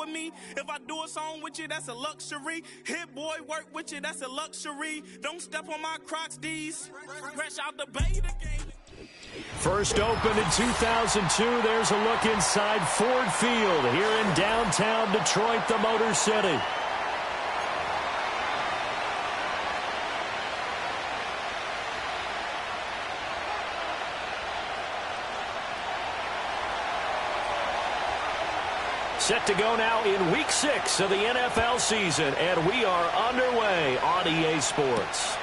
with me. If I do a song with you, that's a luxury. Hit boy, work with you, that's a luxury. Don't step on my Crocs, D's. Fresh out the beta game. First opened in 2002. There's a look inside Ford Field here in downtown Detroit, the Motor City. Set to go now in Week 6 of the NFL season, and we are underway on EA Sports.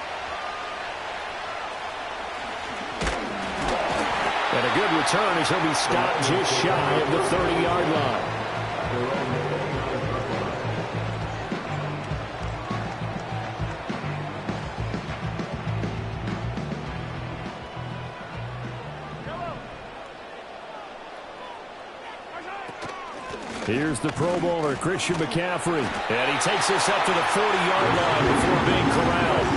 And a good return as he'll be stopped just shy of the 30-yard line. Here's the Pro Bowler, Christian McCaffrey. And he takes this up to the 40-yard line before being corralled.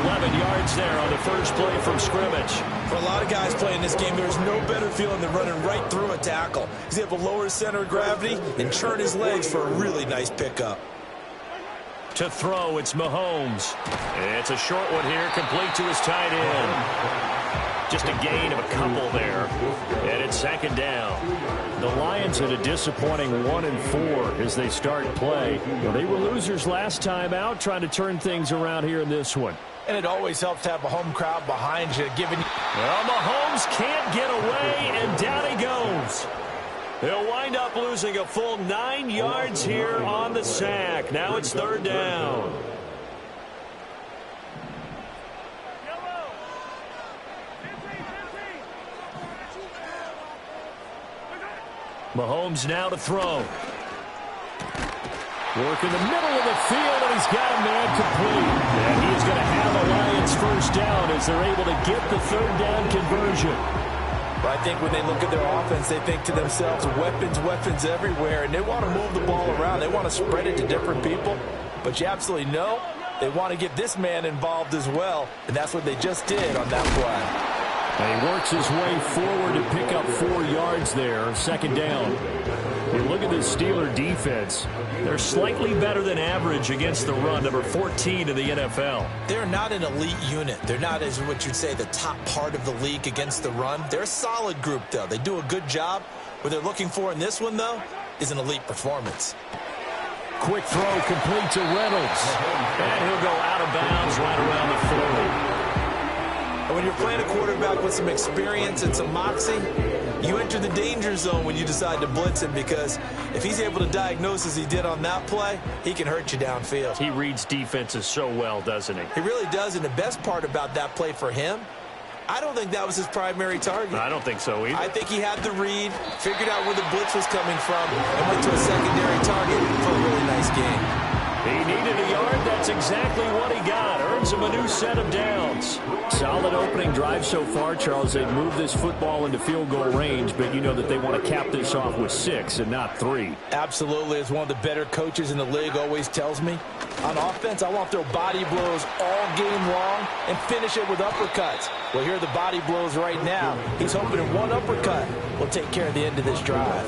11 yards there on the first play from scrimmage. For a lot of guys playing this game, there's no better feeling than running right through a tackle. He's able to lower his center of gravity and churn his legs for a really nice pickup. To throw, it's Mahomes. It's a short one here, complete to his tight end. Just a gain of a couple there. And it's second down. The Lions had a disappointing 1-4 as they start play. Well, they were losers last time out, trying to turn things around here in this one. And it always helps to have a home crowd behind you, giving you... Well, Mahomes can't get away, and down he goes. He'll wind up losing a full 9 yards here on the sack. Now it's third down. Mahomes now to throw. Work in the middle of the field, and he's got a man complete. And he's going to have a Lions first down as they're able to get the third down conversion. But I think when they look at their offense, they think to themselves, weapons, weapons everywhere, and they want to move the ball around. They want to spread it to different people. But you absolutely know they want to get this man involved as well, and that's what they just did on that play. And he works his way forward to pick up 4 yards there, second down. You look at this Steeler defense. They're slightly better than average against the run, number 14 in the NFL. They're not an elite unit. They're not, as what you'd say, the top part of the league against the run. They're a solid group, though. They do a good job. What they're looking for in this one, though, is an elite performance. Quick throw complete to Reynolds. And he'll go out of bounds right around the 40. When you're playing a quarterback with some experience and some moxie, you enter the danger zone when you decide to blitz him, because if he's able to diagnose as he did on that play, he can hurt you downfield. He reads defenses so well, doesn't he? He really does, and the best part about that play for him, I don't think that was his primary target. I don't think so either. I think he had the read, figured out where the blitz was coming from, and went to a secondary target for a really nice game. He needed a yard. That's exactly what he got. Earns him a new set of downs. Solid opening drive so far, Charles. They've moved this football into field goal range, but you know that they want to cap this off with 6 and not 3. Absolutely. As one of the better coaches in the league always tells me, on offense, I want to throw body blows all game long and finish it with uppercuts. Well, here are the body blows right now. He's hoping that one uppercut will take care of the end of this drive.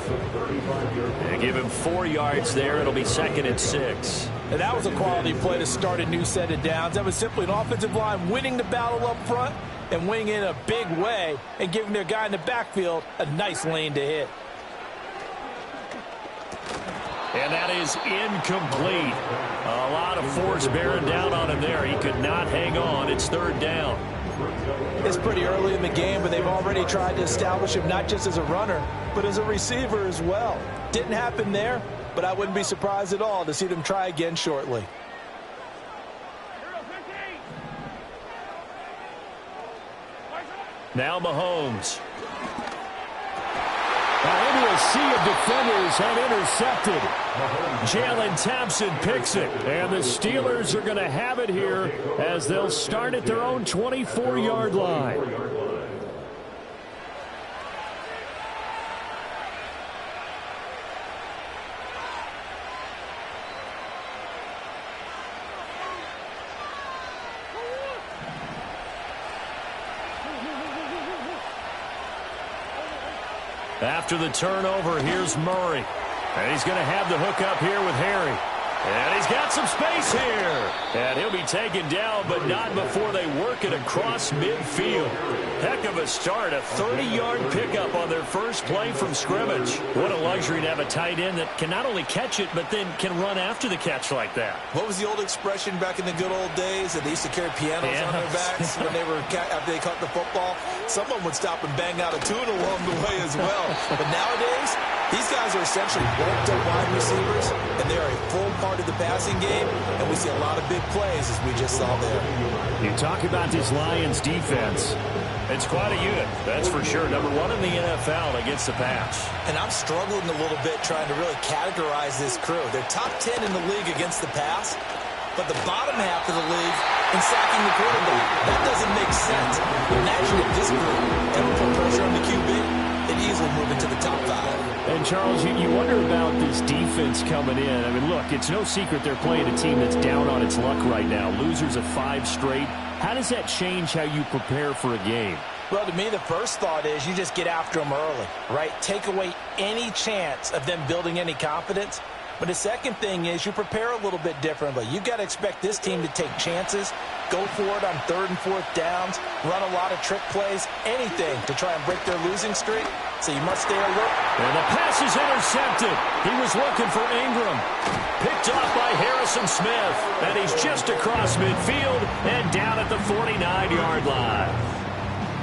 They give him 4 yards there. It'll be second and 6. And that was a quality play to start a new set of downs. That was simply an offensive line winning the battle up front and winning in a big way and giving their guy in the backfield a nice lane to hit. And that is incomplete. A lot of force bearing down on him there. He could not hang on. It's third down. It's pretty early in the game, but they've already tried to establish him not just as a runner, but as a receiver as well. Didn't happen there, but I wouldn't be surprised at all to see them try again shortly. Now Mahomes. Into a sea of defenders and intercepted. Jalen Thompson picks it. And the Steelers are going to have it here as they'll start at their own 24-yard line. After the turnover, here's Murray. And he's going to have the hook up here with Harry. And he's got some space here. And he'll be taken down, but not before they work it across midfield. Heck of a start, a 30-yard pickup on their first play from scrimmage. What a luxury to have a tight end that can not only catch it, but then can run after the catch like that. What was the old expression back in the good old days that they used to carry pianos on their backs when they were after they caught the football? Someone would stop and bang out a tune along the way as well. But nowadays, these guys are essentially bulked-up wide receivers, and they are a full part of the passing game, and we see a lot of big plays, as we just saw there. You talk about this Lions defense. It's quite a unit, that's for sure. Number one in the NFL against the pass. And I'm struggling a little bit trying to really categorize this crew. They're top 10 in the league against the pass, but the bottom half of the league in sacking the quarterback. That doesn't make sense. Imagine if this group ever put pressure on the QB, they'd easily move into the top 5. And, Charles, you wonder about this defense coming in. I mean, look, it's no secret they're playing a team that's down on its luck right now. Losers of 5 straight. How does that change how you prepare for a game? Well, to me, the first thought is you just get after them early, right? Take away any chance of them building any confidence. But the second thing is you prepare a little bit differently. You've got to expect this team to take chances, go for it on 3rd and 4th downs, run a lot of trick plays, anything to try and break their losing streak. So you must stay alert. And the pass is intercepted. He was looking for Ingram. Picked off by Harrison Smith. And he's just across midfield and down at the 49-yard line.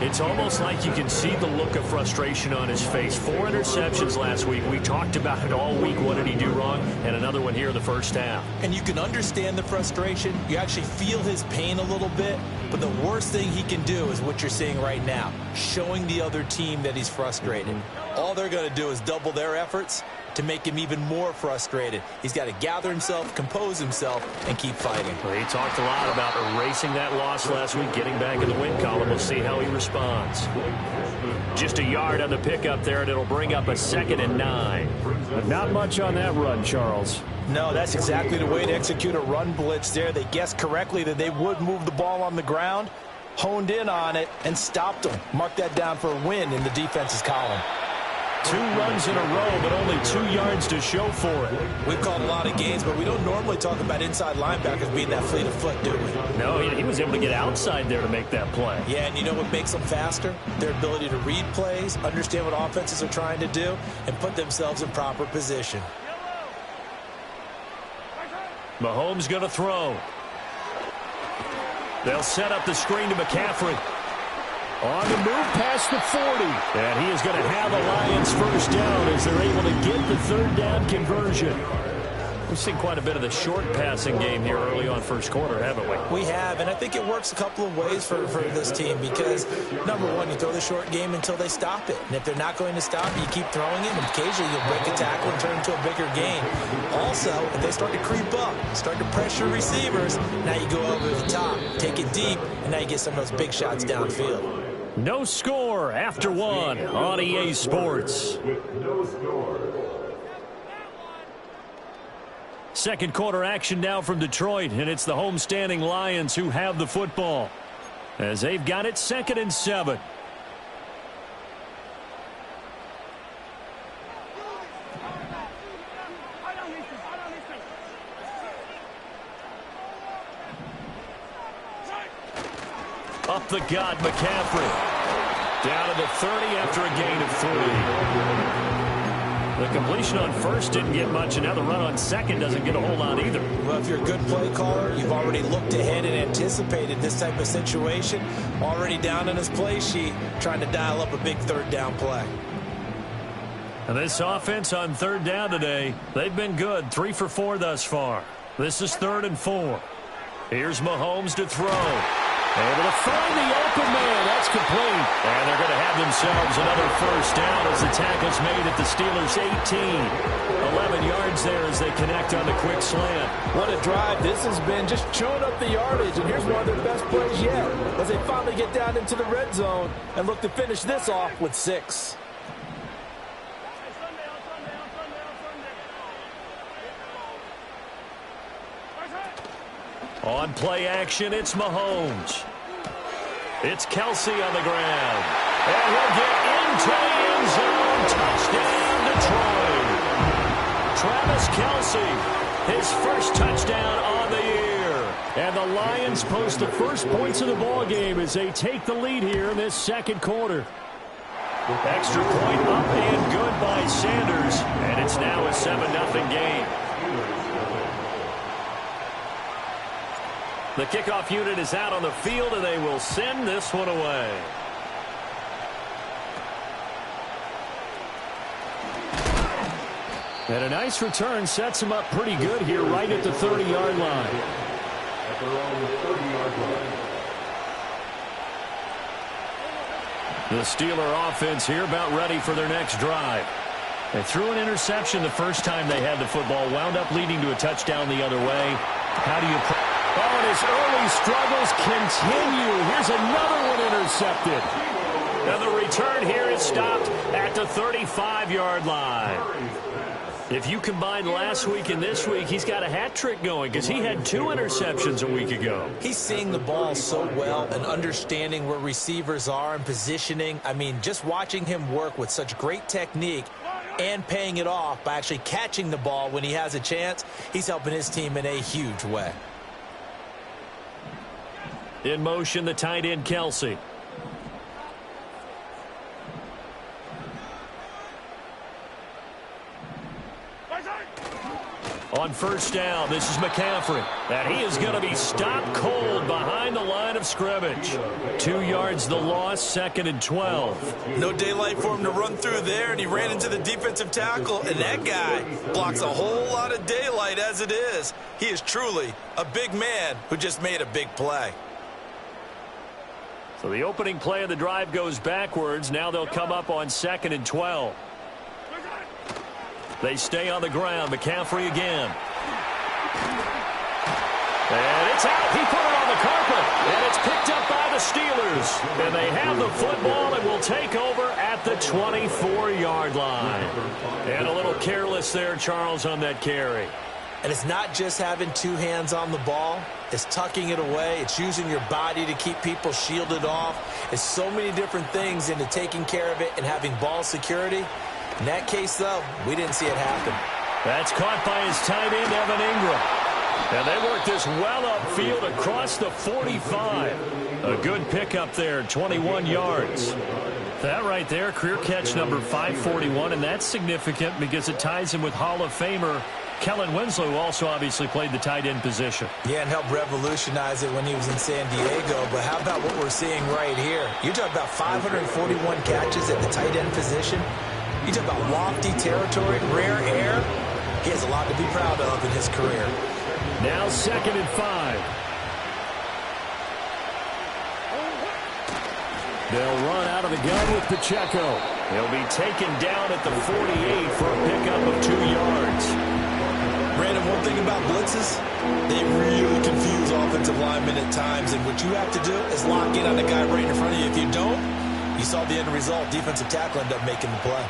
It's almost like you can see the look of frustration on his face. 4 interceptions last week. We talked about it all week. What did he do wrong? And another one here in the first half. And you can understand the frustration. You actually feel his pain a little bit. But the worst thing he can do is what you're seeing right now, showing the other team that he's frustrated. All they're going to do is double their efforts to make him even more frustrated. He's got to gather himself, compose himself, and keep fighting. Well, he talked a lot about erasing that loss last week, getting back in the win column. We'll see how he responds. Just a yard on the pickup there, and it'll bring up a 2nd and 9. But not much on that run, Charles. No, that's exactly the way to execute a run blitz there. They guessed correctly that they would move the ball on the ground, honed in on it, and stopped them. Mark that down for a win in the defense's column. 2 runs in a row, but only 2 yards to show for it. We've called a lot of games, but we don't normally talk about inside linebackers being that fleet of foot, do we? No, he was able to get outside there to make that play. Yeah, and you know what makes them faster? Their ability to read plays, understand what offenses are trying to do, and put themselves in proper position. Mahomes going to throw. They'll set up the screen to McCaffrey. On the move past the 40. And he is going to have the Lions first down as they're able to get the 3rd down conversion. We've seen quite a bit of the short passing game here early on first quarter, haven't we? We have, and I think it works a couple of ways for this team because, number one, you throw the short game until they stop it. And if they're not going to stop it, you keep throwing it, and occasionally you'll break a tackle and turn into a bigger gain. Also, if they start to creep up, start to pressure receivers, now you go over the top, take it deep, and now you get some of those big shots downfield. No score after 1 on EA Sports. No score. Second quarter action now from Detroit, and it's the homestanding Lions who have the football as they've got it 2nd and 7. Up the gut, McCaffrey. Down to the 30 after a gain of 3. The completion on first didn't get much, and now the run on second doesn't get a whole lot either. Well, if you're a good play caller, you've already looked ahead and anticipated this type of situation. Already down on his play sheet, trying to dial up a big 3rd down play. And this offense on 3rd down today, they've been good. 3 for 4 thus far. This is 3rd and 4. Here's Mahomes to throw. Able to find the open man. That's complete. And they're going to have themselves another first down as the tackle's made at the Steelers' 18. 11 yards there as they connect on the quick slant. What a drive this has been, just chewing up the yardage. And here's one of their best plays yet as they finally get down into the red zone and look to finish this off with 6. On play action, it's Mahomes. It's Kelsey on the ground. And he'll get into the end zone. Touchdown, Detroit. Travis Kelce, his first touchdown on the year. And the Lions post the first points of the ball game as they take the lead here in this second quarter. Extra point up and good by Sanders, and it's now a 7-0 game. The kickoff unit is out on the field, and they will send this one away. And a nice return sets him up pretty good here right at the 30-yard line. The Steeler offense here about ready for their next drive. They threw an interception the first time they had the football, wound up leading to a touchdown the other way. How do you... Oh, and his early struggles continue. Here's another one intercepted. And the return here is stopped at the 35-yard line. If you combine last week and this week, he's got a hat trick going because he had 2 interceptions a week ago. He's seeing the ball so well and understanding where receivers are and positioning. I mean, just watching him work with such great technique and paying it off by actually catching the ball when he has a chance, he's helping his team in a huge way. In motion, the tight end, Kelce. On first down, this is McCaffrey. And he is going to be stopped cold behind the line of scrimmage. 2 yards the loss, 2nd and 12. No daylight for him to run through there, and he ran into the defensive tackle, and that guy blocks a whole lot of daylight as it is. He is truly a big man who just made a big play. So the opening play of the drive goes backwards. Now they'll come up on 2nd and 12. They stay on the ground. McCaffrey again. And it's out. He put it on the carpet. And it's picked up by the Steelers. And they have the football and will take over at the 24-yard line. And a little careless there, Charles, on that carry. And it's not just having 2 hands on the ball. It's tucking it away. It's using your body to keep people shielded off. It's so many different things into taking care of it and having ball security. In that case, though, we didn't see it happen. That's caught by his tight end, Evan Ingram. And they work this well upfield across the 45. A good pickup there, 21 yards. That right there, career catch number 541, and that's significant because it ties him with Hall of Famer Kellen Winslow, who also obviously played the tight end position. Yeah, and helped revolutionize it when he was in San Diego. But how about what we're seeing right here? You talk about 541 catches at the tight end position. You talk about lofty territory, rare air. He has a lot to be proud of in his career. Now 2nd and 5. They'll run out of the gun with Pacheco. He'll be taken down at the 48 for a pickup of 2 yards. Brandon, one thing about blitzes, they really confuse offensive linemen at times, and what you have to do is lock in on the guy right in front of you. If you don't, you saw the end result. Defensive tackle ended up making the play.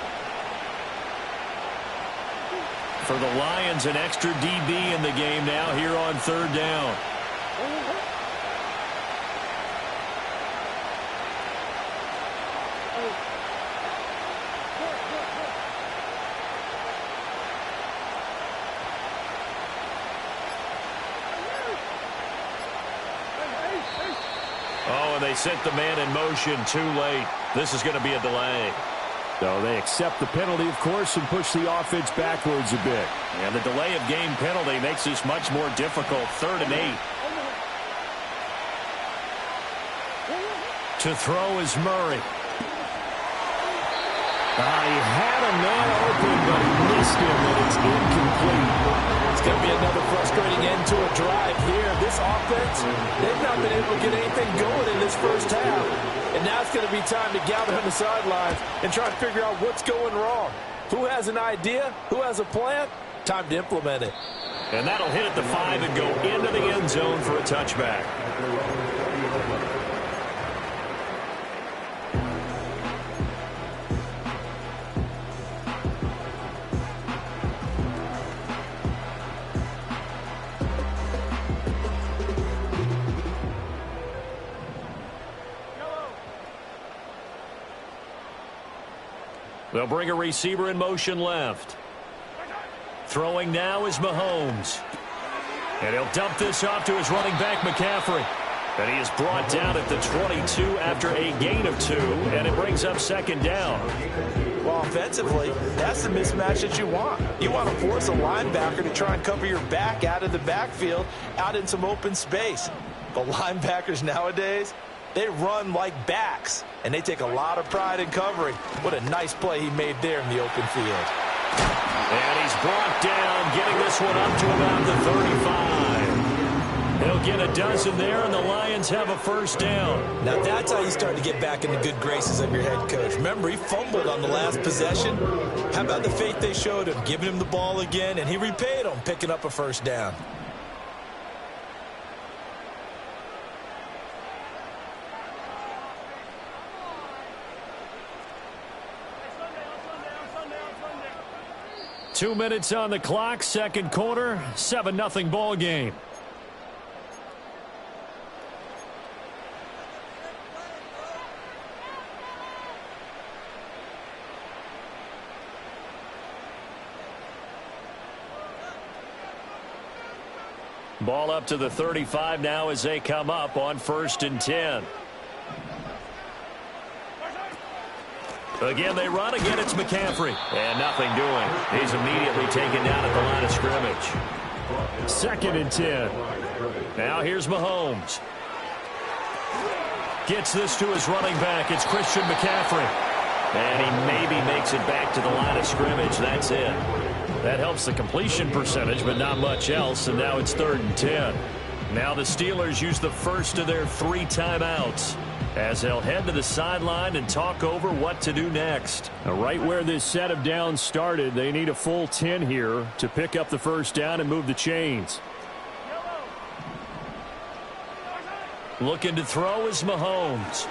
For the Lions, an extra DB in the game now here on 3rd down. Oh, and they sent the man in motion too late. This is going to be a delay. So they accept the penalty, of course, and push the offense backwards a bit. And the delay of game penalty makes this much more difficult. 3rd and 8. To throw is Murray. He had a man open, but he missed him, and it's incomplete. It's going to be another frustrating end to a drive here. This offense, they've not been able to get anything going in this first half. And now it's going to be time to gather on the sidelines and try to figure out what's going wrong. Who has an idea? Who has a plan? Time to implement it. And that'll hit at the 5 and go into the end zone for a touchback. They'll bring a receiver in motion left. Throwing now is Mahomes. And he'll dump this off to his running back, McCaffrey. And he is brought down at the 22 after a gain of 2, and it brings up second down. Well, offensively, that's the mismatch that you want. You want to force a linebacker to try and cover your back out of the backfield, out in some open space. But linebackers nowadays, they run like backs, and they take a lot of pride in covering. What a nice play he made there in the open field. And he's brought down, getting this one up to about the 35. He'll get a dozen there, and the Lions have a first down. Now that's how you start to get back in the good graces of your head coach. Remember, he fumbled on the last possession. How about the faith they showed him, giving him the ball again, and he repaid them, picking up a first down. Two minutes on the clock, second quarter, 7-0 ball game. Ball up to the 35 now as they come up on 1st and 10. Again, they run. Again, it's McCaffrey. And nothing doing. He's immediately taken down at the line of scrimmage. 2nd and 10. Now here's Mahomes. Gets this to his running back. It's Christian McCaffrey. And he maybe makes it back to the line of scrimmage. That's it. That helps the completion percentage, but not much else. And now it's 3rd and 10. Now the Steelers use the first of their 3 timeouts, as they'll head to the sideline and talk over what to do next. Now, right where this set of downs started, they need a full 10 here to pick up the first down and move the chains. Looking to throw is Mahomes.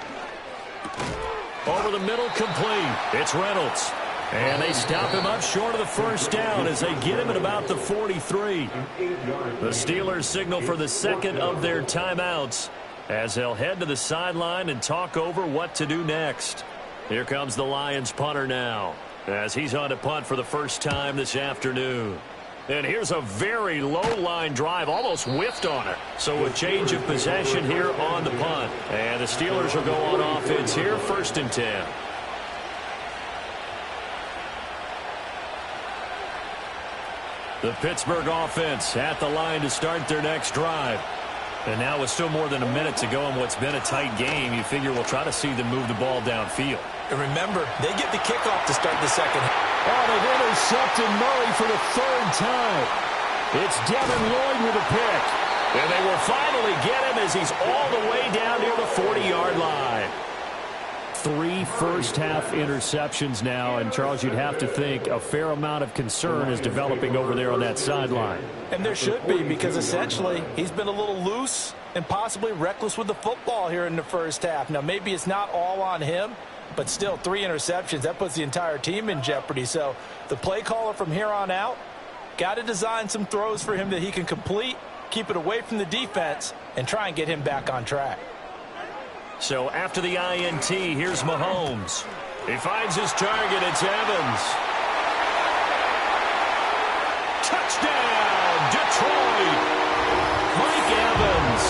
Over the middle, complete. It's Reynolds. And they stop him up short of the first down as they get him at about the 43. The Steelers signal for the second of their timeouts, as they'll head to the sideline and talk over what to do next. Here comes the Lions punter now, as he's on to punt for the first time this afternoon. And here's a very low-line drive, almost whiffed on it. So a change of possession here on the punt. And the Steelers will go on offense here, 1st and 10. The Pittsburgh offense at the line to start their next drive. And now with still more than a minute to go in what's been a tight game, you figure we'll try to see them move the ball downfield. And remember, they get the kickoff to start the second. Oh, they've intercepted Murray for the 3rd time. It's Devin Lloyd with a pick. And they will finally get him as he's all the way down near the 40-yard line. 3 first-half interceptions now, and Charles, you'd have to think a fair amount of concern is developing over there on that sideline. And there should be, because essentially he's been a little loose and possibly reckless with the football here in the first half. Now, maybe it's not all on him, but still 3 interceptions. That puts the entire team in jeopardy. So the play caller from here on out got to design some throws for him that he can complete, keep it away from the defense, and try and get him back on track. So after the INT, here's Mahomes. He finds his target. It's Evans. Touchdown, Detroit. Mike Evans,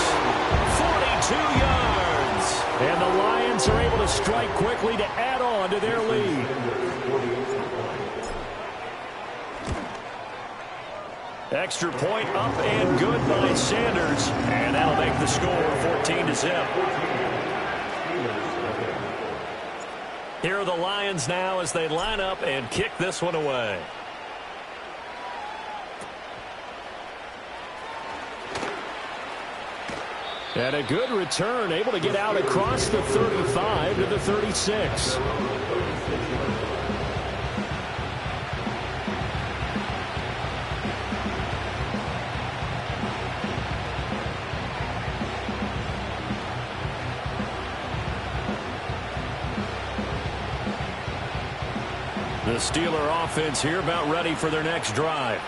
42 yards. And the Lions are able to strike quickly to add on to their lead. Extra point up and good by Sanders. And that'll make the score 14-0. Here are the Lions now as they line up and kick this one away. And a good return, able to get out across the 35 to the 36. The Steeler offense here about ready for their next drive.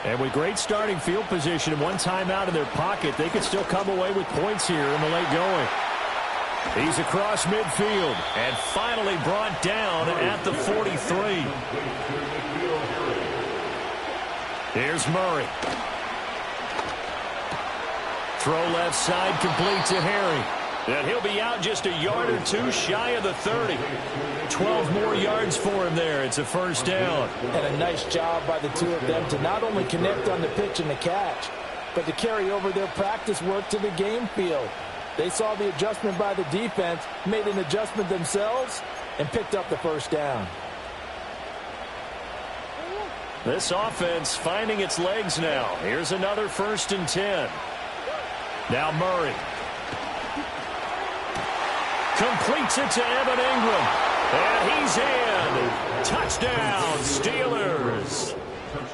And with great starting field position and 1 timeout in their pocket, they could still come away with points here in the late going. He's across midfield and finally brought down at the 43. Here's Murray. Throw left side, complete to Harry. And he'll be out just a yard or two shy of the 30. 12 more yards for him there. It's a first down. And a nice job by the two of them to not only connect on the pitch and the catch, but to carry over their practice work to the game field. They saw the adjustment by the defense, made an adjustment themselves, and picked up the first down. This offense finding its legs now. Here's another 1st and 10. Now Murray. Completes it to Evan Ingram. And he's in. Touchdown, Steelers.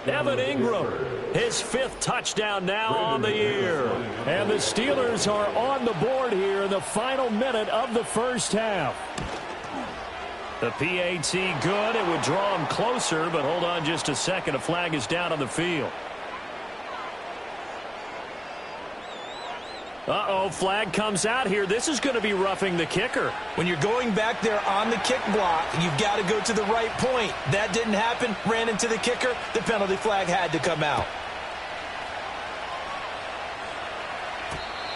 Evan Ingram, his 5th touchdown now on the year. And the Steelers are on the board here in the final minute of the first half. The PAT good. It would draw him closer, but hold on just a second. A flag is down on the field. Uh-oh, flag comes out here. This is going to be roughing the kicker. When you're going back there on the kick block, you've got to go to the right point. That didn't happen. Ran into the kicker. The penalty flag had to come out.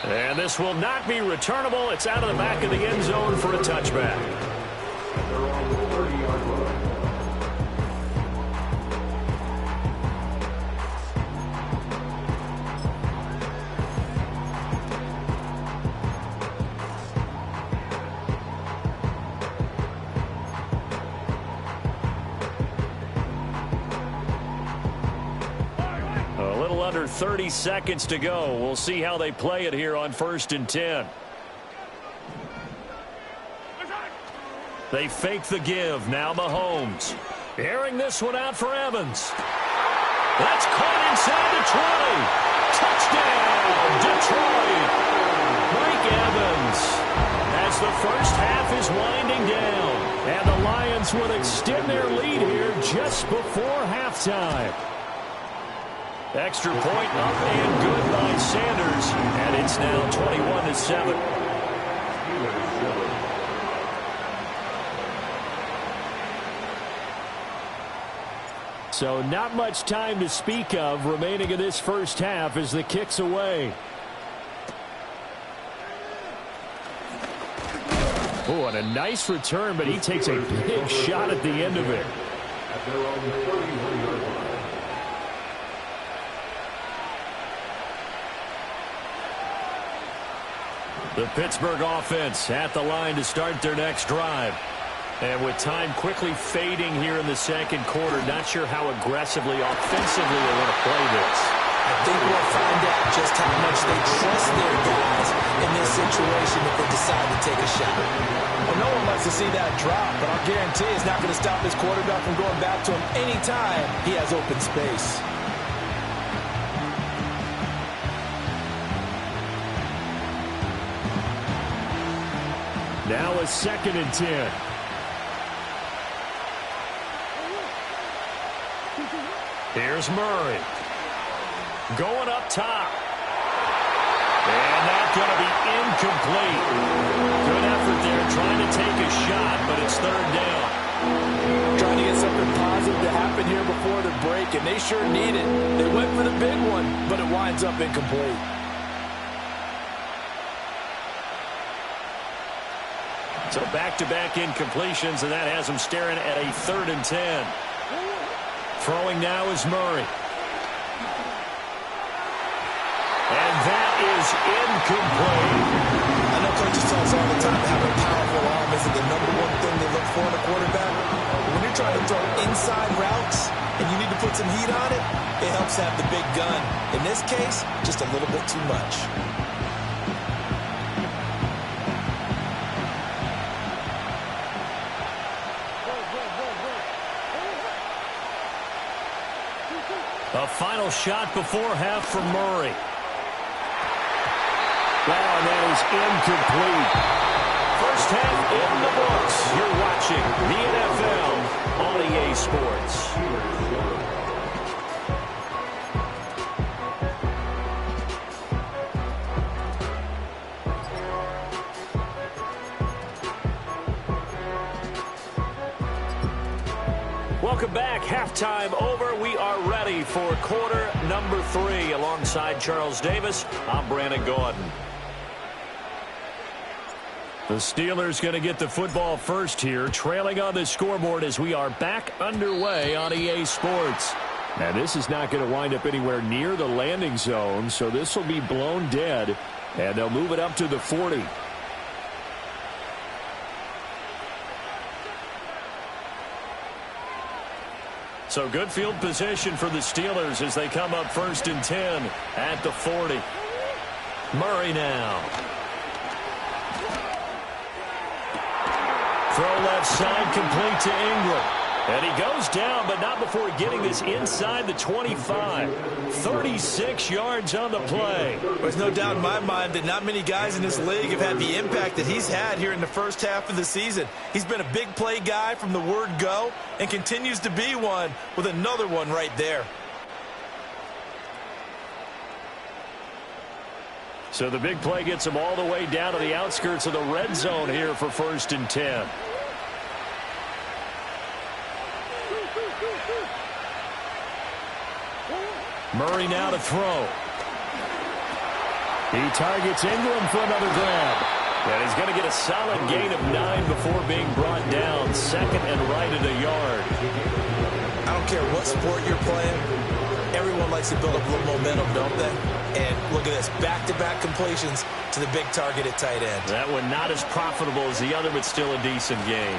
And this will not be returnable. It's out of the back of the end zone for a touchback. Under 30 seconds to go. We'll see how they play it here on 1st and 10. They fake the give. Now Mahomes. Airing this one out for Evans. That's caught inside the 20. Touchdown, Detroit. Mike Evans. As the first half is winding down. And the Lions will extend their lead here just before halftime. Extra point up and good by Sanders, and it's now 21-7. So not much time to speak of remaining in this first half as the kick's away. Oh, and a nice return, but he takes a big shot at the end of it. The Pittsburgh offense at the line to start their next drive. And with time quickly fading here in the second quarter, not sure how aggressively, offensively they want to play this. I think we'll find out just how much they trust their guys in this situation if they decide to take a shot. Well, no one wants to see that drop, but I'll guarantee it's not going to stop his quarterback from going back to him anytime he has open space. Now a 2nd and 10. Here's Murray. Going up top. And that's going to be incomplete. Good effort there trying to take a shot, but it's 3rd down. Trying to get something positive to happen here before the break, and they sure need it. They went for the big one, but it winds up incomplete. So back-to-back incompletions, and that has them staring at a 3rd and 10. Throwing now is Murray. And that is incomplete. I know coaches tell us all the time that having a powerful arm isn't the #1 thing they look for in a quarterback. When you're trying to throw inside routes and you need to put some heat on it, it helps have the big gun. In this case, just a little bit too much. A final shot before half from Murray. Wow, and that is incomplete. First half in the books. You're watching the NFL on EA Sports. welcome back. Halftime over. We are ready for quarter number 3. Alongside Charles Davis, I'm Brandon Gordon. The Steelers going to get the football first here, trailing on the scoreboard as we are back underway on EA Sports. Now, this is not going to wind up anywhere near the landing zone, so this will be blown dead, and they'll move it up to the 40. So good field position for the Steelers as they come up 1st and 10 at the 40. Murray now. Throw left side, complete to Ingram. And he goes down, but not before getting this inside the 25. 36 yards on the play. There's no doubt in my mind that not many guys in this league have had the impact that he's had here in the first half of the season. He's been a big play guy from the word go and continues to be one with another one right there. So the big play gets him all the way down to the outskirts of the red zone here for 1st and 10. Murray now to throw. He targets Ingram for another grab. And he's going to get a solid gain of 9 before being brought down. 2nd and right at a yard. I don't care what sport you're playing. Everyone likes to build up a little momentum, don't they? And look at this, back-to-back completions to the big target at tight end. That one not as profitable as the other, but still a decent gain.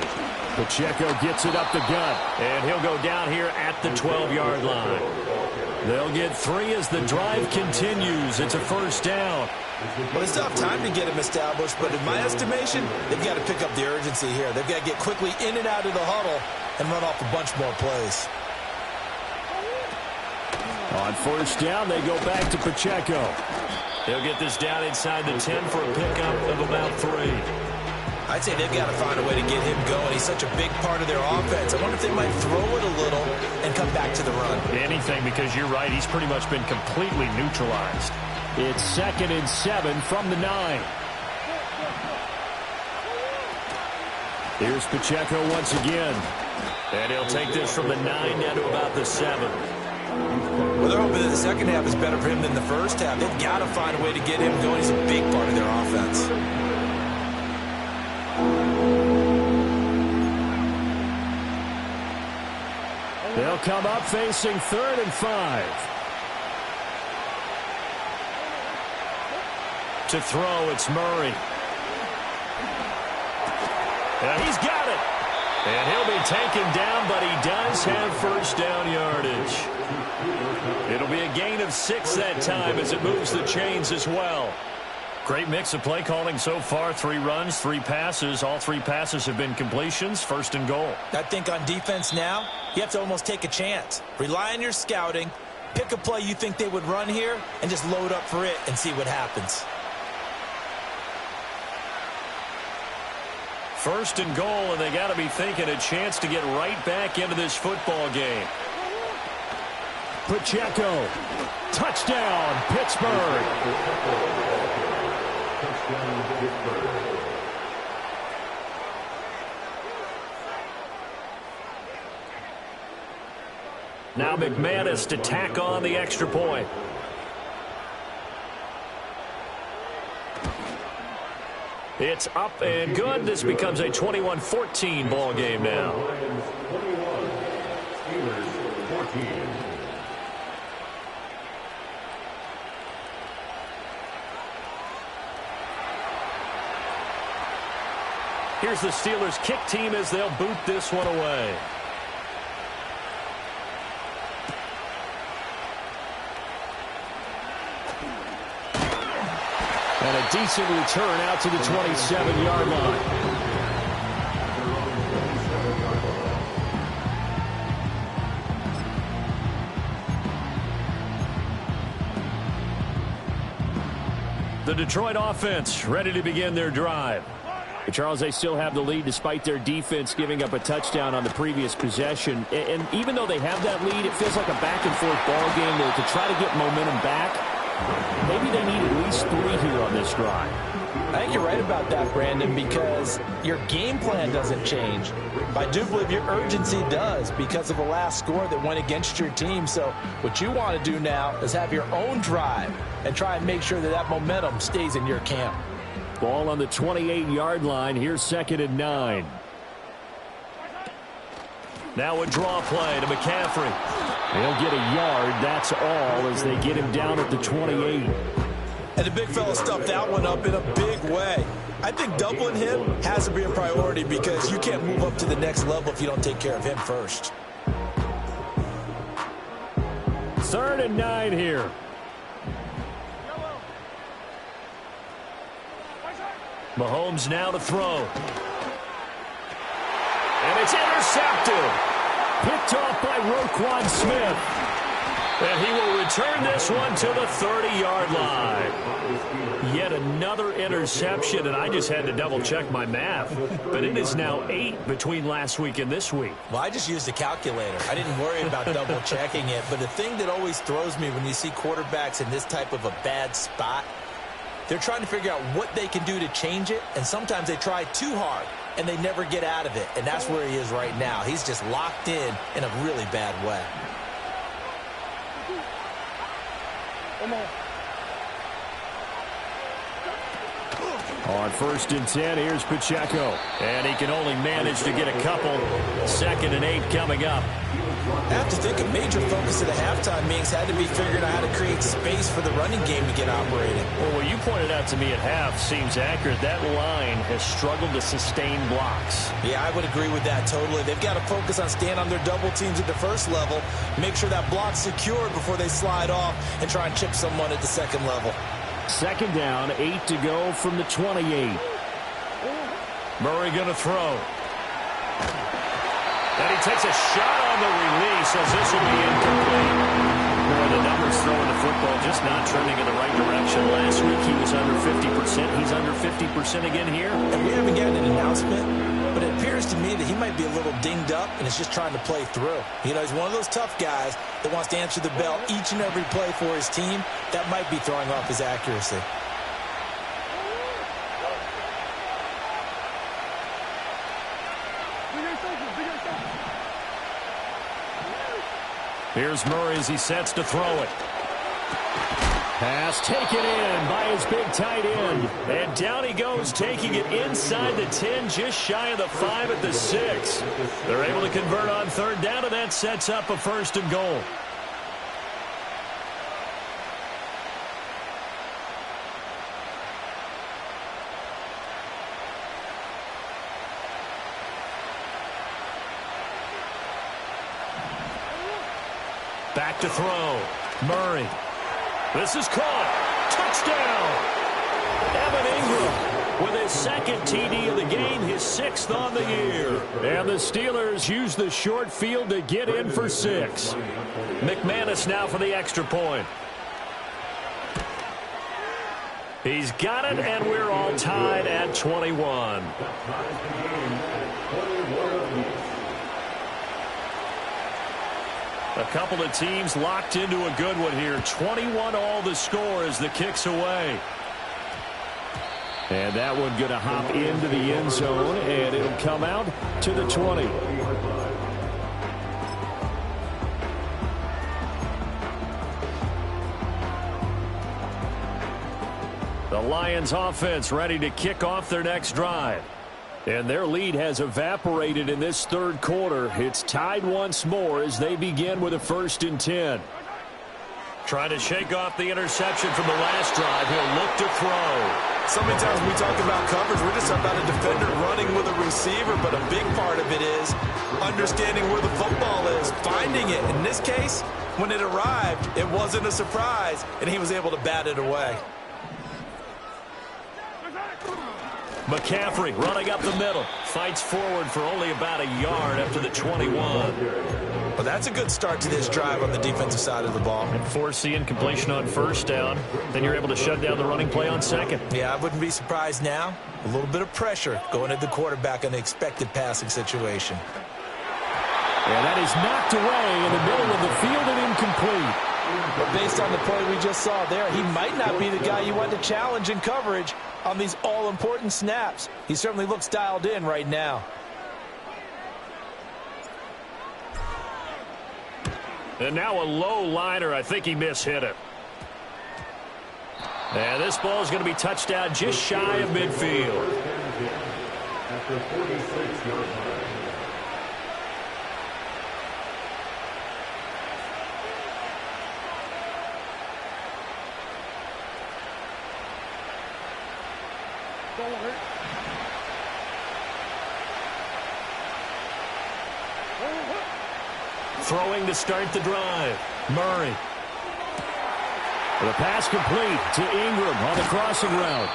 Pacheco gets it up the gut. And he'll go down here at the 12-yard line. They'll get 3 as the drive continues. It's a 1st down. Well, they still have time to get him established, but in my estimation, they've got to pick up the urgency here. They've got to get quickly in and out of the huddle and run off a bunch more plays. On 1st down, they go back to Pacheco. He'll get this down inside the 10 for a pickup of about 3. I'd say they've got to find a way to get him going. He's such a big part of their offense. I wonder if they might throw it a little and come back to the run. Anything, because you're right, he's pretty much been completely neutralized. It's 2nd and 7 from the 9. Here's Pacheco once again. And he'll take this from the 9 down to about the 7. Well, they're hoping that the second half is better for him than the first half. They've got to find a way to get him going. He's a big part of their offense. They'll come up facing 3rd and 5. To throw, it's Murray. And he's got it. And he'll be taken down, but he does have 1st down yardage. It'll be a gain of 6 that time as it moves the chains as well. Great mix of play calling so far. 3 runs, 3 passes. All 3 passes have been completions. 1st and goal. I think on defense now, you have to almost take a chance. Rely on your scouting. Pick a play you think they would run here and just load up for it and see what happens. 1st and goal, and they got to be thinking a chance to get right back into this football game. Pacheco. Touchdown, Pittsburgh. Now McManus to tack on the extra point. It's up and good. This becomes a 21-14 ball game now. Here's the Steelers kick team as they'll boot this one away. And a decent return out to the 27-yard line. The Detroit offense ready to begin their drive. Charles, they still have the lead despite their defense giving up a touchdown on the previous possession. And even though they have that lead, it feels like a back-and-forth ball game to try to get momentum back. Maybe they need at least 3 here on this drive. I think you're right about that, Brandon, because your game plan doesn't change. But I do believe your urgency does because of the last score that went against your team. So what you want to do now is have your own drive and try and make sure that that momentum stays in your camp. Ball on the 28-yard line. Here's 2nd and 9. Now a draw play to McCaffrey. He'll get a yard, that's all, as they get him down at the 28. And the big fella stuffed that one up in a big way. I think doubling him has to be a priority because you can't move up to the next level if you don't take care of him first. 3rd and 9 here. Mahomes now to throw. And it's intercepted. Picked off by Roquan Smith. And he will return this one to the 30-yard line. Yet another interception, and I just had to double-check my math. But it is now 8 between last week and this week. Well, I just used a calculator. I didn't worry about double-checking it. But the thing that always throws me when you see quarterbacks in this type of a bad spot, they're trying to figure out what they can do to change it, and sometimes they try too hard, and they never get out of it. And that's where he is right now. He's just locked in a really bad way. On 1st and 10, here's Pacheco. And he can only manage to get a couple. 2nd and 8 coming up. I have to think a major focus of the halftime meetings had to be figuring out how to create space for the running game to get operating. Well, what you pointed out to me at half seems accurate. That line has struggled to sustain blocks. Yeah, I would agree with that totally. They've got to focus on staying on their double teams at the first level, make sure that block's secured before they slide off and try and chip someone at the second level. 2nd down, 8 to go from the 28. Murray going to throw. And he takes a shot on the release as this will be incomplete. Boy, the numbers throwing the football just not trending in the right direction. Last week he was under 50%. He's under 50% again here. And we haven't gotten an announcement, but it appears to me that he might be a little dinged up and is just trying to play through. You know, he's one of those tough guys that wants to answer the bell each and every play for his team. That might be throwing off his accuracy. Here's Murray as he sets to throw it. Pass taken in by his big tight end. And down he goes, taking it inside the 10, just shy of the 5 at the 6. They're able to convert on 3rd down, and that sets up a 1st and goal. Back to throw. Murray. This is caught. Touchdown. Evan Ingram with his 2nd TD of the game, his 6th on the year. And the Steelers use the short field to get in for 6. McManus now for the extra point. He's got it, and we're all tied at 21. A couple of teams locked into a good one here. 21 all the score as the kick's away. And that one going to hop into the end zone, and it'll come out to the 20. The Lions offense ready to kick off their next drive. And their lead has evaporated in this 3rd quarter. It's tied once more as they begin with a 1st and 10. Trying to shake off the interception from the last drive. He'll look to throw. So many times we talk about coverage, we're just about a defender running with a receiver, but a big part of it is understanding where the football is, finding it. In this case, when it arrived, it wasn't a surprise, and he was able to bat it away. McCaffrey running up the middle. Fights forward for only about a yard up to the 21. Well, that's a good start to this drive on the defensive side of the ball. And forcing completion on 1st down. Then you're able to shut down the running play on 2nd. Yeah, I wouldn't be surprised now. A little bit of pressure going at the quarterback on the expected passing situation. And that is knocked away in the middle of the field and incomplete. But based on the play we just saw there, he might not be the guy you want to challenge in coverage on these all-important snaps. He certainly looks dialed in right now. And now a low liner. I think he mishit it. And this ball is going to be touched down just shy of midfield. After 46 yards. Throwing to start the drive. Murray. The pass complete to Ingram on the crossing route.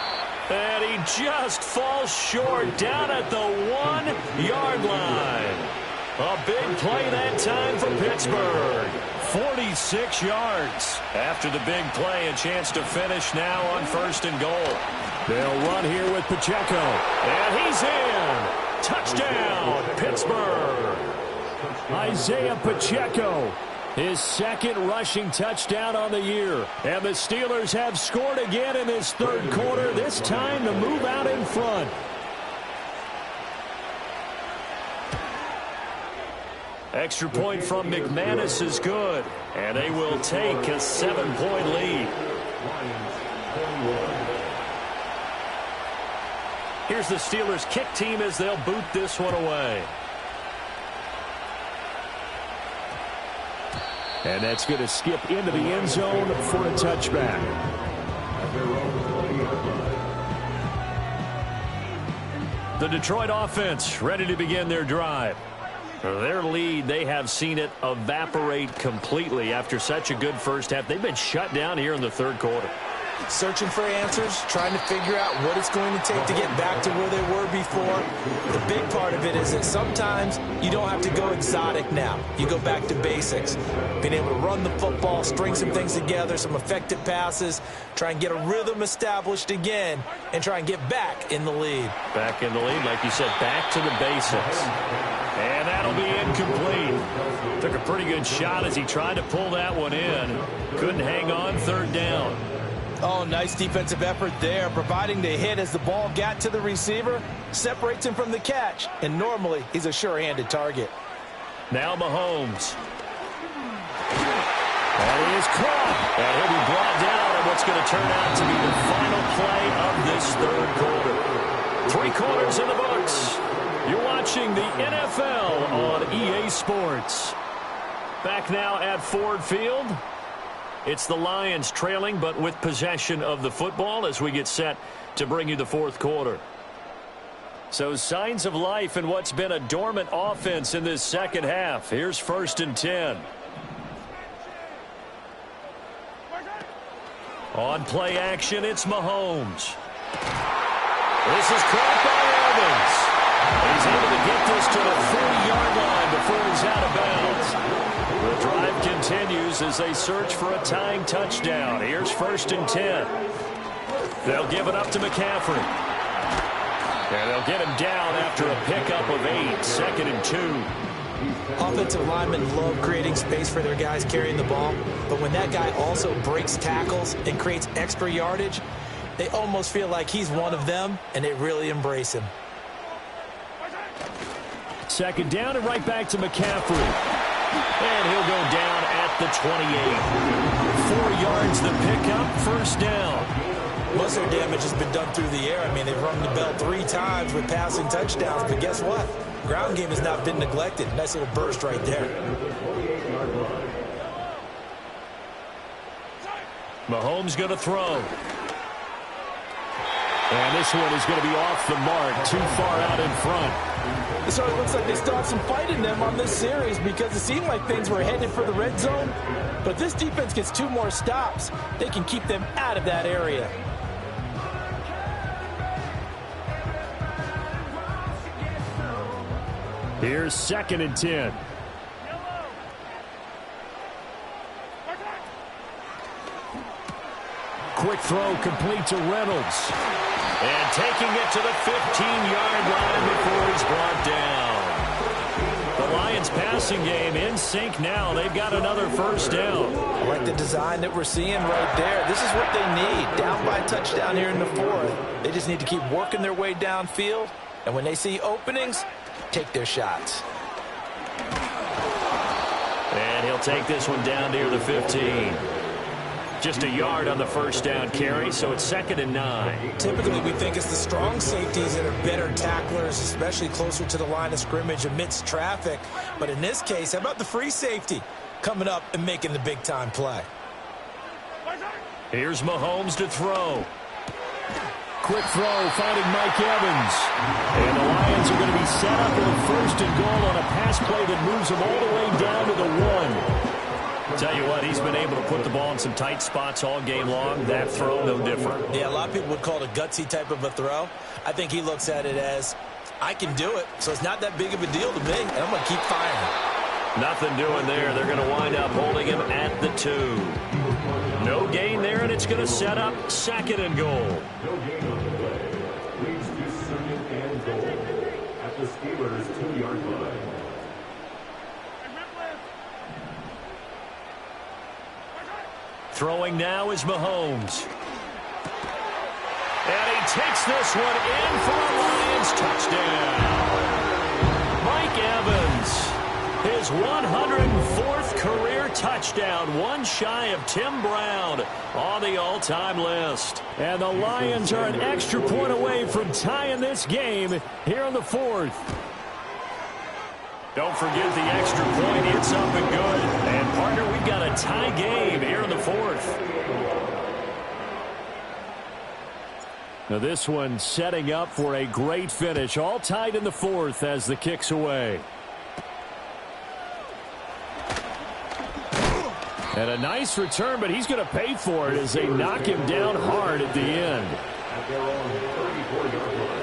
And he just falls short down at the 1-yard line. A big play that time for Pittsburgh. 46 yards. After the big play, a chance to finish now on 1st and goal. They'll run here with Pacheco. And he's in. Touchdown, Pittsburgh. Isaiah Pacheco, his 2nd rushing touchdown on the year. And the Steelers have scored again in this 3rd quarter, this time to move out in front. Extra point from McManus is good, and they will take a 7-point lead. Here's the Steelers kick team as they'll boot this one away. And that's going to skip into the end zone for a touchback. The Detroit offense ready to begin their drive. Their lead, they have seen it evaporate completely after such a good first half. They've been shut down here in the 3rd quarter. Searching for answers, trying to figure out what it's going to take to get back to where they were before. The big part of it is that sometimes you don't have to go exotic now. You go back to basics. Being able to run the football, string some things together, some effective passes, try and get a rhythm established again, and try and get back in the lead. Back in the lead, like you said, back to the basics. And that'll be incomplete. Took a pretty good shot as he tried to pull that one in. Couldn't hang on 3rd down. Oh, nice defensive effort there, providing the hit as the ball got to the receiver, separates him from the catch, and normally he's a sure-handed target. Now Mahomes. And he is caught, and he'll be brought down on what's going to turn out to be the final play of this 3rd quarter. 3 quarters in the books. You're watching the NFL on EA Sports. Back now at Ford Field. It's the Lions trailing, but with possession of the football as we get set to bring you the 4th quarter. So signs of life in what's been a dormant offense in this 2nd half. Here's 1st and 10. On play action, it's Mahomes. This is caught by Evans. He's able to get this to the 40-yard line before he's out of bounds. The drive continues as they search for a tying touchdown. Here's 1st and 10. They'll give it up to McCaffrey. And they'll get him down after a pickup of 8. 2nd and 2. Offensive linemen love creating space for their guys carrying the ball, but when that guy also breaks tackles and creates extra yardage, they almost feel like he's one of them, and they really embrace him. 2nd down and right back to McCaffrey. And he'll go down at the 28. 4 yards the pickup, 1st down. Most of their damage has been done through the air. I mean, they've rung the bell 3 times with passing touchdowns, but guess what? Ground game has not been neglected. Nice little burst right there. Mahomes going to throw. And this one is going to be off the mark, too far out in front. So it looks like they still have some fight in them on this series because it seemed like things were headed for the red zone. But this defense gets 2 more stops. They can keep them out of that area. Here's 2nd and 10. Quick throw complete to Reynolds. And taking it to the 15-yard line before he's brought down. The Lions pass passing game in sync now. They've got another first down. I like the design that we're seeing right there. This is what they need. Down by a touchdown here in the fourth. They just need to keep working their way downfield. And when they see openings, take their shots. And he'll take this one down near the 15. Just a yard on the first down carry, so it's 2nd and 9. Typically, we think it's the strong safeties that are better tacklers, especially closer to the line of scrimmage amidst traffic. But in this case, how about the free safety coming up and making the big-time play? Here's Mahomes to throw. Quick throw, finding Mike Evans. And the Lions are going to be set up with a 1st and goal on a pass play that moves them all the way down to the 1. Tell you what, he's been able to put the ball in some tight spots all game long. That throw, no different. Yeah, a lot of people would call it a gutsy type of a throw. I think he looks at it as, I can do it, so it's not that big of a deal to me, and I'm going to keep firing. Nothing doing there. They're going to wind up holding him at the 2. No gain there, and it's going to set up 2nd and goal. No gain on the play. Leads to 2nd and goal at the Steelers' 2-yard line. Throwing now is Mahomes. And he takes this one in for a Lions touchdown. Mike Evans, his 104th career touchdown, one shy of Tim Brown on the all-time list. And the Lions are an extra point away from tying this game here in the 4th. Don't forget the extra point. It's up and good. And, partner, we've got a tie game here in the 4th. Now this one setting up for a great finish. All tied in the 4th as the kick's away. And a nice return, but he's going to pay for it as they knock him down hard at the end. At their own 34-yard line.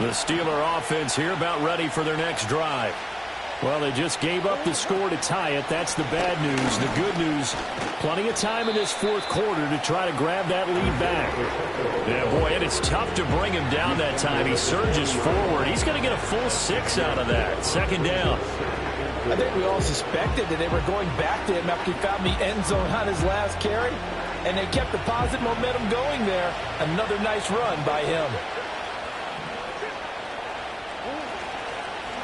The Steeler offense here about ready for their next drive. Well, they just gave up the score to tie it. That's the bad news. The good news, plenty of time in this 4th quarter to try to grab that lead back. Yeah, boy, and it's tough to bring him down that time. He surges forward. He's going to get a full 6 out of that. 2nd down. I think we all suspected that they were going back to him after he found the end zone on his last carry, and they kept the positive momentum going there. Another nice run by him.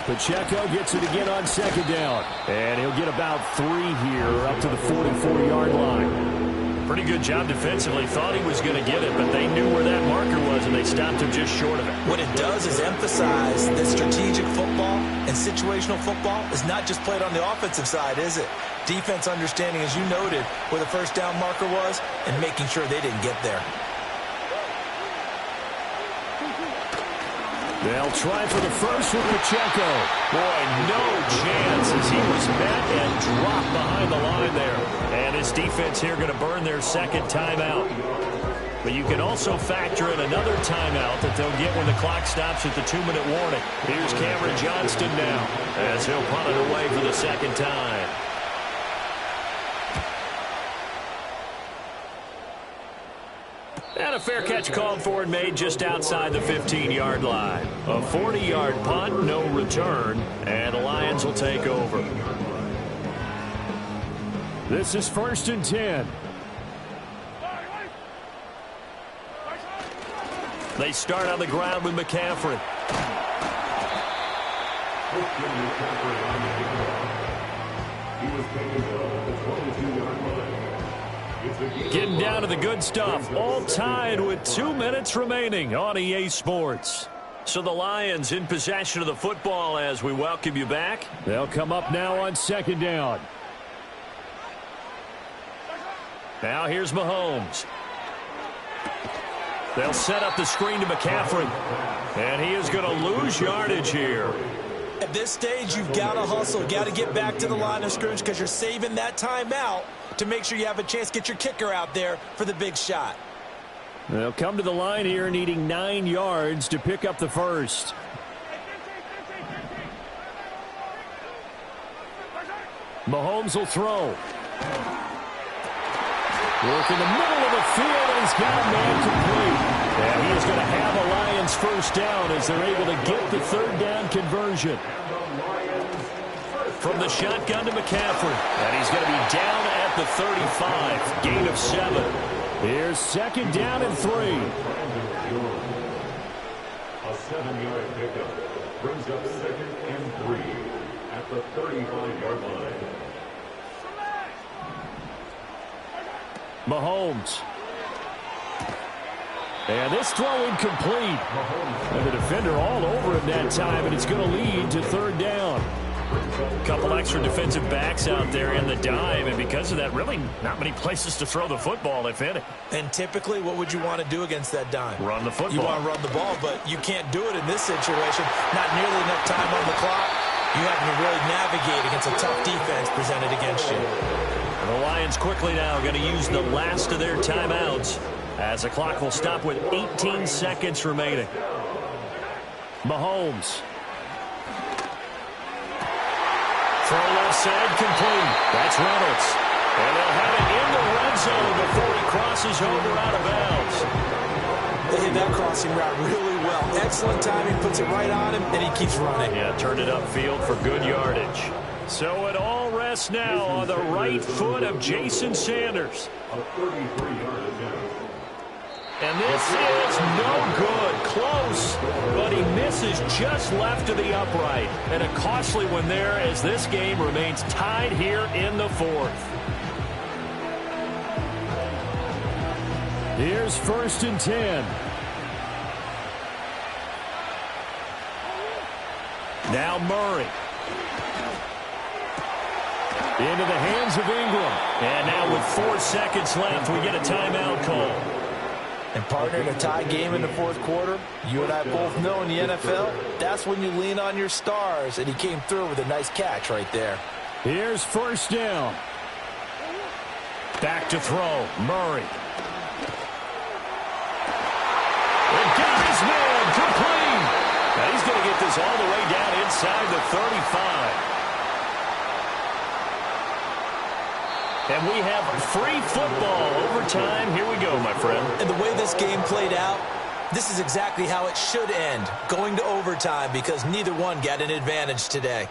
Pacheco gets it again on 2nd down. And he'll get about 3 here up to the 44-yard line. Pretty good job defensively. Thought he was going to get it, but they knew where that marker was, and they stopped him just short of it. What it does is emphasize that strategic football and situational football is not just played on the offensive side, is it? Defense understanding, as you noted, where the 1st down marker was and making sure they didn't get there. They'll try for the first with Pacheco. Boy, no chance as he was met and dropped behind the line there. And his defense here going to burn their 2nd timeout. But you can also factor in another timeout that they'll get when the clock stops at the 2-minute warning. Here's Cameron Johnston now as he'll punt it away for the 2nd time. And a fair catch called for and made just outside the 15-yard line. A 40-yard punt, no return, and the Lions will take over. This is 1st and 10. They start on the ground with McCaffrey. He was taken at the 22-yard line. Getting down to the good stuff. All tied with 2 minutes remaining on EA Sports. So the Lions in possession of the football as we welcome you back. They'll come up now on 2nd down. Now here's Mahomes. They'll set up the screen to McCaffrey. And he is going to lose yardage here. At this stage, you've got to hustle. You've got to get back to the line of scrimmage because you're saving that timeout to make sure you have a chance to get your kicker out there for the big shot. They'll come to the line here needing 9 yards to pick up the first. Mahomes will throw. Work in the middle of the field, and he's got a man complete. And he is going to have a Lions first down as they're able to get the third down conversion. From the shotgun to McCaffrey. And he's going to be down at the 35. Gain of 7. Here's second down and 3. A 7-yard pickup brings up second and 3 at the 35-yard line. Mahomes. And this throw incomplete. And the defender all over him that time, and it's going to lead to third down. A couple extra defensive backs out there in the dime, and because of that, really not many places to throw the football, if any. And typically, what would you want to do against that dime? Run the football. You want to run the ball, but you can't do it in this situation. Not nearly enough time on the clock. You have to really navigate against a tough defense presented against you. And the Lions quickly now going to use the last of their timeouts as the clock will stop with 18 seconds remaining. Mahomes. Throw left side complete. That's Reynolds. And they'll have it in the red zone before he crosses over out of bounds. They hit that crossing route really well. Excellent timing, puts it right on him, and he keeps running. Yeah, turned it upfield for good yardage. So it all rests now on the right foot of Jason Sanders. A 33-yard attempt. And this is no good. Close, but he misses just left of the upright. And a costly one there as this game remains tied here in the fourth. Here's first and 10. Now Murray. Into the hands of Ingram. And now with 4 seconds left, we get a timeout call. And partner, in a tie game in the fourth quarter, you and I both know in the NFL, that's when you lean on your stars, and he came through with a nice catch right there. Here's first down. Back to throw. Murray. And got his man complete. Now he's going to get this all the way down inside the 35. And we have free football overtime. Here we go, my friend. And the way this game played out, this is exactly how it should end, going to overtime, because neither one got an advantage today.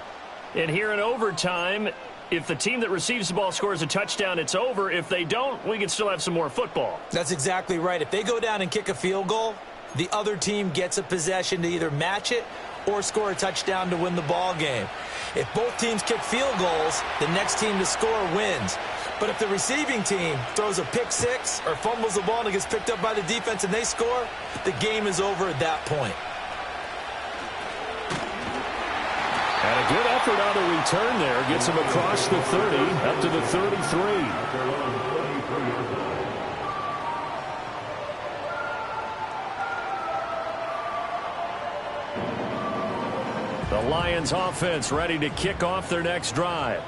And here in overtime, if the team that receives the ball scores a touchdown, it's over. If they don't, we can still have some more football. That's exactly right. If they go down and kick a field goal, the other team gets a possession to either match it or score a touchdown to win the ball game. If both teams kick field goals, the next team to score wins. But if the receiving team throws a pick six or fumbles the ball and it gets picked up by the defense and they score, the game is over at that point. And a good effort on the return there. Gets him across the 30, up to the 33. The Lions offense ready to kick off their next drive.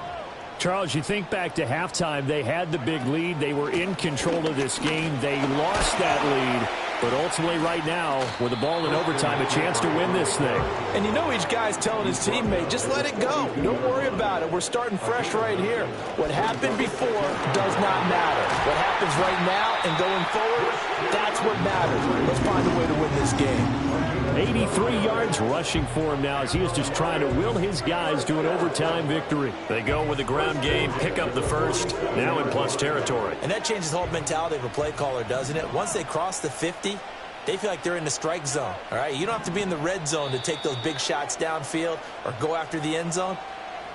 Charles, you think back to halftime, they had the big lead. They were in control of this game. They lost that lead. But ultimately right now, with the ball in overtime, a chance to win this thing. And you know each guy's telling his teammate, just let it go. Don't worry about it. We're starting fresh right here. What happened before does not matter. What happens right now and going forward, that's what matters. Let's find a way to win this game. 83 yards rushing for him now as he is just trying to will his guys to an overtime victory. They go with the ground game, pick up the first, now in plus territory. And that changes the whole mentality of a play caller, doesn't it? Once they cross the 50, they feel like they're in the strike zone. All right, you don't have to be in the red zone to take those big shots downfield or go after the end zone.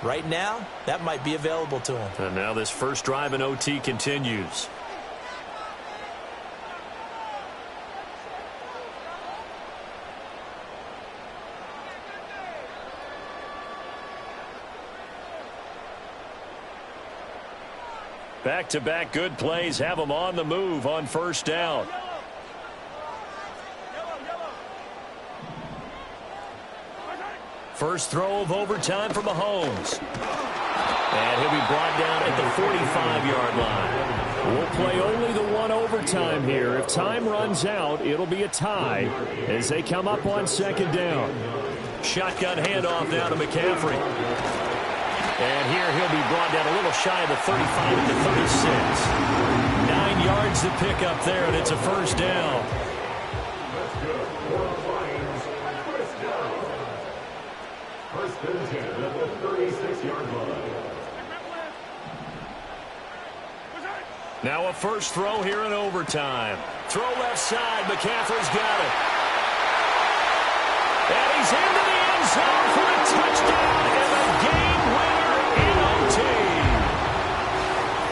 Right now, that might be available to them. And now this first drive in OT continues. Back-to-back good plays have them on the move on first down. First throw of overtime for Mahomes. And he'll be brought down at the 45-yard line. We'll play only the one overtime here. If time runs out, it'll be a tie as they come up on second down. Shotgun handoff now to McCaffrey. And here he'll be brought down a little shy of the 35 at the 36. 9 yards to pick up there, and it's a first down. That's good. For the Lions, first down. First and 10 at the 36-yard line. Now a first throw here in overtime. Throw left side. McCaffrey's got it. And he's into the end zone for a touchdown and a game winner in OT.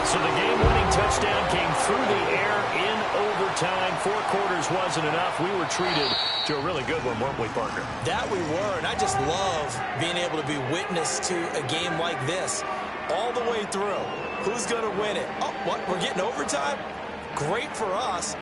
So the game-winning touchdown came through the air in overtime. 4 quarters wasn't enough. We were treated to a really good one, weren't we, partner? That we were, and I just love being able to be witness to a game like this all the way through. Who's going to win it? Oh, what? We're getting overtime? Great for us.